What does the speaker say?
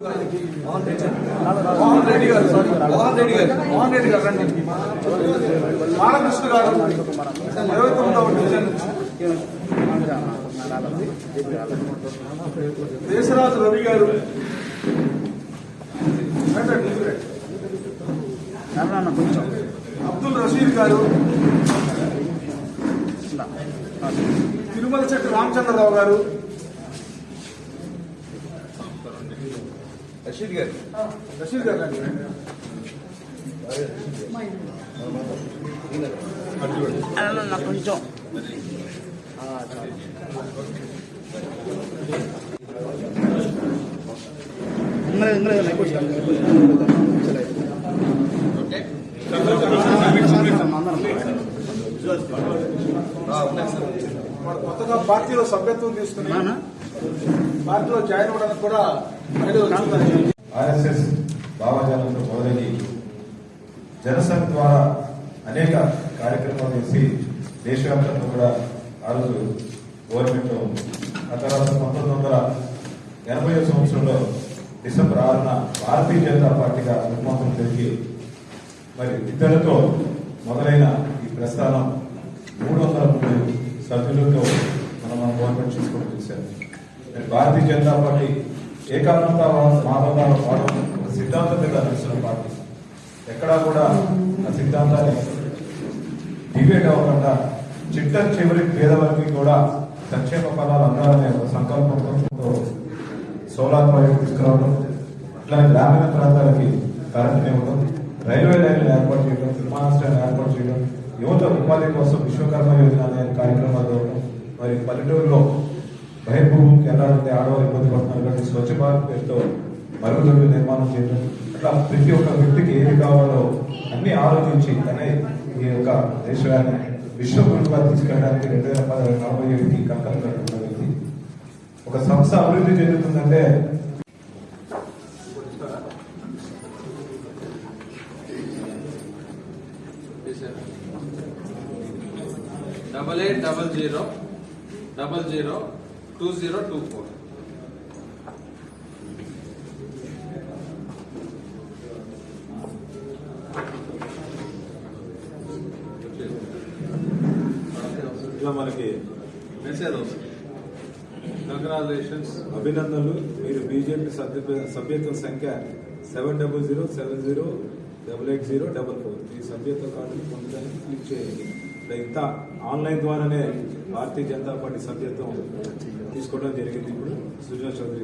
మోహన్ రెడ్డి గారు రండి. బాలకృష్ణ గారు 29వ డివిజన్ దేశరాజు రవి గారు అబ్దుల్ రషీద్ గారు తిరుమల చెట్టు రామచంద్రరావు గారు రషీద్ గారు కొంచెం కొత్తగా పార్టీలో సభ్యత్వం తీసుకుని పార్టీలో జాయిన్ అవ్వడానికి కూడా ఆర్ఎస్ఎస్ భావజాలంతో మొదలయ్యి జనసంఘ్ ద్వారా అనేక కార్యక్రమాలు చేసి దేశవ్యాప్తంగా కూడా ఆ రోజు గవర్నమెంట్ ఆ తర్వాత 1980 సంవత్సరంలో డిసెంబర్ 6న భారతీయ జనతా పార్టీగా రూపాంతరం జరిగి మరి ఇద్దరితో మొదలైన ఈ ప్రస్థానం 300 సభ్యులతో మన గవర్నమెంట్ చూసుకోవడం చూశారు. భారతీయ జనతా పార్టీ మానవతావాదం ఒక సిద్ధాంతం మీద నడుస్తున్న పార్టీ. ఎక్కడా కూడా ఆ సిద్ధాంతాన్ని డిబేట్ అవ్వకుండా చిట్ట చివరి పేదవారికి కూడా సంక్షేమ ఫలాలు అందాలనే ఒక సంకల్పంతో సోలార్ ప్రాజెక్ట్ తీసుకురావడం, అట్లానే గ్రామీణ ప్రాంతాలకి కరెంట్ ఇవ్వడం, రైల్వే లైన్లు ఏర్పాటు చేయడం, విమానాశ్రయాలు ఏర్పాటు చేయడం, యువత ఉపాధి కోసం విశ్వకర్మ యోజన అనే కార్యక్రమాలు ఇవ్వడం, మరి పల్లెటూరులో బహిర్భూమికి వెళ్ళాలంటే ఆడవారు ఇబ్బంది పడుతున్నారు కాబట్టి స్వచ్ఛ భారత్ పేరుతో మరుగుదొడ్లు నిర్మాణం చేయడం, అట్లా ప్రతి ఒక్క వ్యక్తికి ఏది కావాలో అన్ని ఆలోచించి తనే ఈ యొక్క దేశాన్ని విశ్వగురువుగా తీసుకెళ్ళడానికి 2047కి కంకణం కట్టుకున్న వ్యక్తి. ఒక సంస్థ అభివృద్ధి చెందుతుందంటే డబల్ 2024. ఇట్లా మనకి మెసేజ్ వస్తుంది. కంగ్రాచులేషన్స్, అభినందనలు. మీరు బీజేపీ సభ్యత్వ సంఖ్య 700088088044 ఈ సభ్యత్వ కార్డుని పొందడానికి క్లిక్ చేయండి. ఇంత ఆన్లైన్ ద్వారానే భారతీయ జనతా పార్టీ సభ్యత్వం తీసుకోవడం జరిగింది. ఇప్పుడు సుజనా చౌదరి